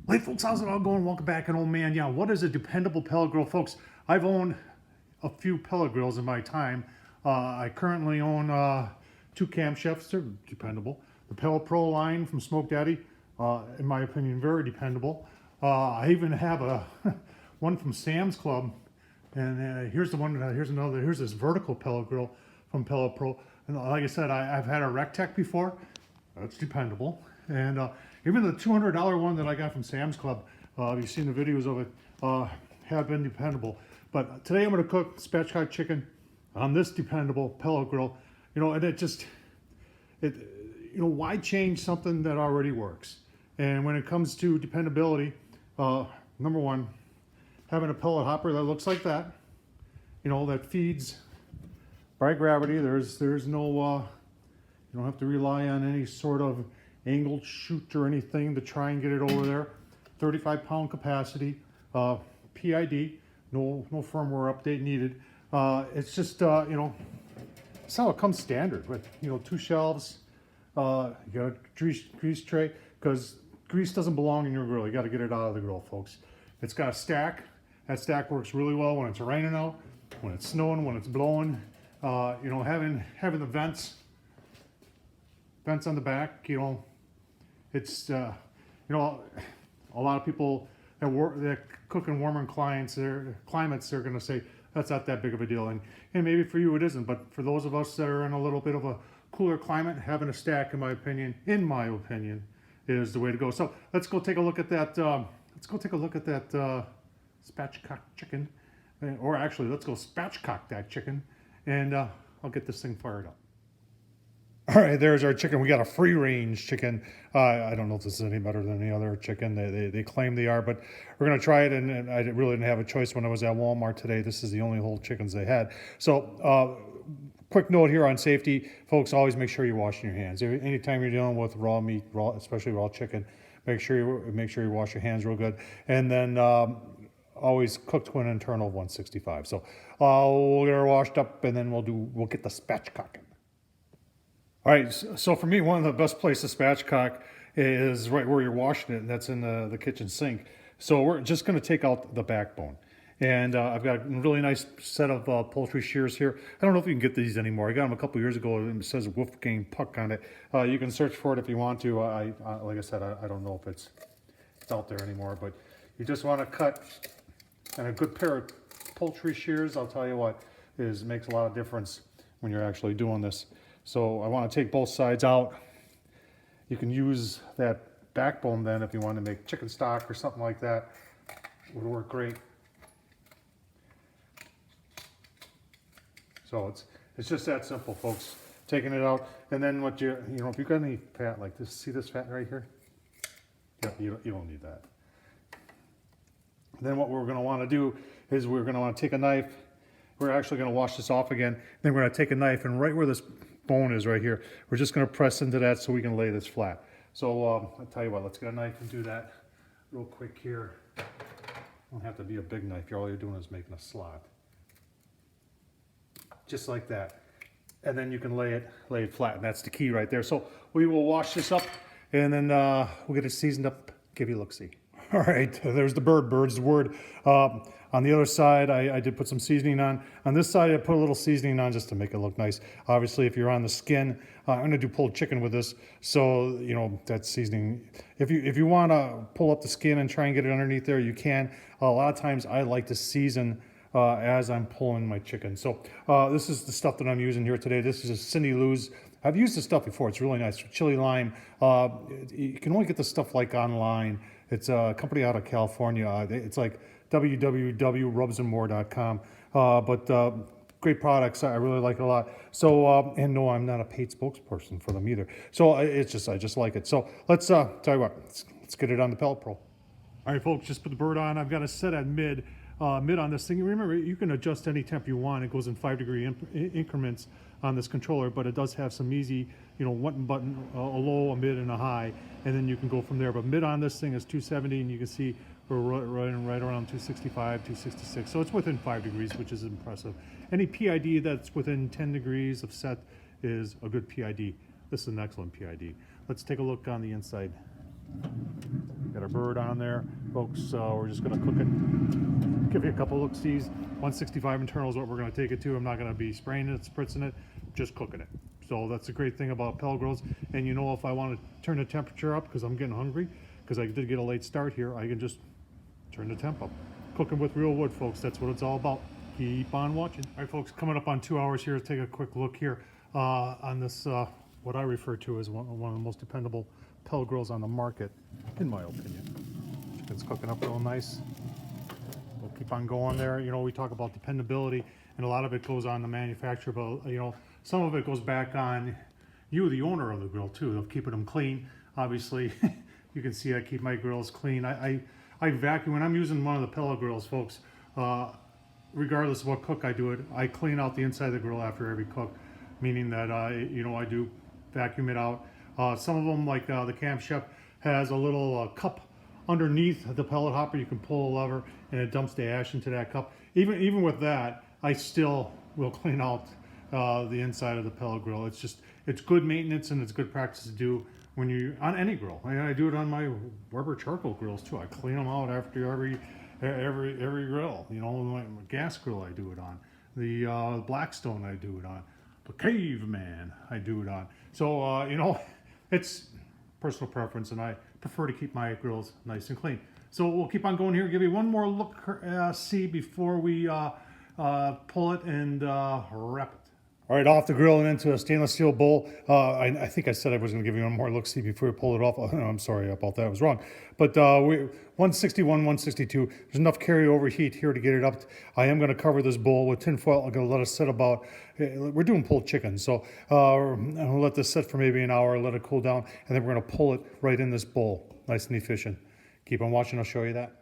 Hey folks, how's it all going? Welcome back. And oh man, yeah, what is a dependable pellet grill? Folks, I've owned a few pellet grills in my time. I currently own 2 camshafts. They're dependable. The Pellet Pro line from Smoke Daddy, in my opinion, very dependable. I even have a one from Sam's Club. And here's the one, here's this vertical pellet grill from Pellet Pro. And like I said, I've had a Rectech before. That's dependable. And even the $200 one that I got from Sam's Club, you've seen the videos of it, have been dependable. But today I'm going to cook spatchcock chicken on this dependable pellet grill. You know, and why change something that already works? And when it comes to dependability, number one, having a pellet hopper that looks like that, you know, that feeds by gravity. There's no, you don't have to rely on any sort of angled chute or anything to try and get it over there. 35-pound capacity, PID, no firmware update needed. It's just, you know, it's how it comes standard with, you know, 2 shelves. You got a grease tray, because grease doesn't belong in your grill. You got to get it out of the grill, folks. It's got a stack. That stack works really well when it's raining out, when it's snowing, when it's blowing. You know, having the vents on the back, you know, it's, you know, a lot of people that cook in warmer climates, they're going to say that's not that big of a deal, and maybe for you it isn't, but for those of us that are in a little bit of a cooler climate, having a stack, in my opinion, is the way to go. So let's go take a look at that. Spatchcock chicken, or actually, let's go spatchcock that chicken, and I'll get this thing fired up. All right, there's our chicken. We got a free range chicken. I don't know if this is any better than any other chicken. They claim they are, but we're gonna try it. And I really didn't have a choice when I was at Walmart today. This is the only whole chickens they had. So quick note here on safety, folks. Always make sure you're washing your hands. Anytime you're dealing with raw meat, especially raw chicken, make sure you wash your hands real good. And then always cook to an internal of 165. So we'll get her washed up, and then we'll get the spatchcocking. All right, so for me, one of the best places to spatchcock is right where you're washing it, and that's in the kitchen sink. So we're just going to take out the backbone. And I've got a really nice set of poultry shears here. I don't know if you can get these anymore. I got them a couple years ago, and it says Wolfgang Puck on it. You can search for it if you want to. Like I said, I don't know if it's out there anymore, but you just want to cut. And a good pair of poultry shears, I'll tell you what, makes a lot of difference when you're actually doing this. So I want to take both sides out. You can use that backbone then if you want to make chicken stock or something like that. It would work great. So it's just that simple, folks. Taking it out, and then what you know, if you got any fat like this, see this fat right here? Yeah, you don't need that. Then what we're going to want to do is we're going to want to take a knife. We're actually going to wash this off again. Then we're going to take a knife, and right where this bone is right here, we're just going to press into that so we can lay this flat. So I'll tell you what, let's get a knife and do that real quick here. Don't have to be a big knife. All you're doing is making a slot. Just like that. And then you can lay it flat, and that's the key right there. So we will wash this up, and then we'll get it seasoned up, give you a look-see. All right, there's the bird's the word. On the other side, I did put some seasoning on. On this side, I put a little seasoning on just to make it look nice. Obviously, if you're on the skin, I'm gonna do pulled chicken with this. So, you know, that seasoning, if you wanna pull up the skin and try and get it underneath there, you can. A lot of times I like to season as I'm pulling my chicken. So this is the stuff that I'm using here today. This is a Cindy Lou's. I've used this stuff before. It's really nice. Chili lime. You can only get this stuff like online. It's a company out of California. It's like www.rubsandmore.com. But great products. I really like it a lot. So, and no, I'm not a paid spokesperson for them either. So I just like it. So let's tell you what. Let's get it on the Pellet Pro. All right, folks. Just put the bird on. I've got it set at mid on this thing. Remember, you can adjust any temp you want. It goes in 5-degree increments on this controller, but it does have some easy, you know, one button, a low, a mid, and a high, and then you can go from there. But mid on this thing is 270, and you can see we're right around 265, 266. So it's within 5 degrees, which is impressive. Any PID that's within 10 degrees of set is a good PID. This is an excellent PID. Let's take a look on the inside. Got our our bird on there, folks. We're just gonna cook it, give you a couple look-sees. 165 internal is what we're gonna take it to. I'm not gonna be spraying it, spritzing it, just cooking it. So that's the great thing about Pellet Grills. And you know, if I want to turn the temperature up because I'm getting hungry, because I did get a late start here, I can just turn the temp up. Cooking with real wood, folks. That's what it's all about. Keep on watching. All right, folks, coming up on 2 hours here. Take a quick look here on this, what I refer to as one of the most dependable pellet grills on the market, in my opinion. Chicken's cooking up real nice. We'll keep on going there. You know, we talk about dependability, and a lot of it goes on the manufacturer, but you know, some of it goes back on you, the owner of the grill, too, of keeping them clean. Obviously, you can see I keep my grills clean. I vacuum when I'm using one of the pellet grills, folks. Regardless of what cook I do it, I clean out the inside of the grill after every cook, meaning that you know, I do vacuum it out. Some of them, like the Camp Chef, has a little cup underneath the pellet hopper. You can pull a lever and it dumps the ash into that cup. Even with that, I still will clean out the inside of the pellet grill. It's good maintenance, and it's good practice to do when you on any grill. I do it on my Weber charcoal grills too. I clean them out after every grill. You know, my gas grill I do it on. The Blackstone I do it on. The Caveman I do it on. So you know, it's personal preference, and I prefer to keep my grills nice and clean. So we'll keep on going here. Give you one more look, see before we pull it and wrap it. All right, off the grill and into a stainless steel bowl. I think I said I was going to give you one more look-see before we pull it off. Oh, I'm sorry about that, I was wrong. But 161, 162, there's enough carryover heat here to get it up. I am going to cover this bowl with tin foil. I'm going to let it sit about, we're doing pulled chicken, so I'll let this sit for maybe an hour, let it cool down, and then we're going to pull it right in this bowl, nice and efficient. Keep on watching, I'll show you that.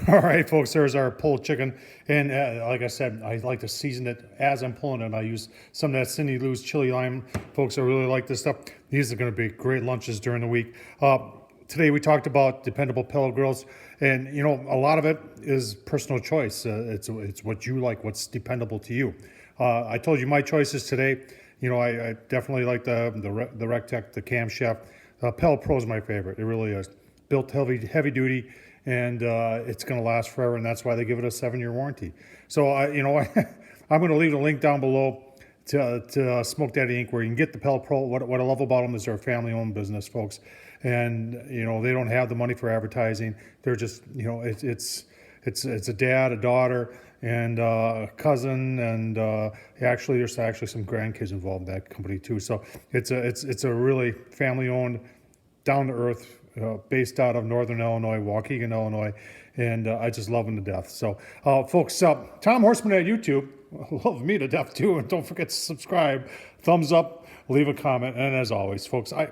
All right, folks, there's our pulled chicken. And like I said, I like to season it as I'm pulling it. I use some of that Cindy Lou's chili lime. Folks, I really like this stuff. These are going to be great lunches during the week. Today we talked about dependable pellet grills. And, you know, a lot of it is personal choice. It's what you like, what's dependable to you. I told you my choices today. You know, I definitely like the Rectech, the Camp Chef. Pellet Pro is my favorite. It really is. Built heavy duty. And it's going to last forever, and that's why they give it a 7-year warranty. So, you know, I'm going to leave the link down below to Smoke Daddy Inc., where you can get the Pellet Pro. What I love about them is they're a family-owned business, folks, and you know, they don't have the money for advertising. They're just, you know, it's a dad, a daughter, and a cousin, and actually there's actually some grandkids involved in that company too. So it's a really family-owned, down-to-earth. Based out of Northern Illinois, Waukegan, Illinois, and I just love them to death. So, folks, Tom Horseman at YouTube, love me to death too, and don't forget to subscribe, thumbs up, leave a comment, and as always, folks, I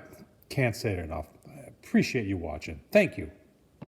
can't say it enough. I appreciate you watching. Thank you.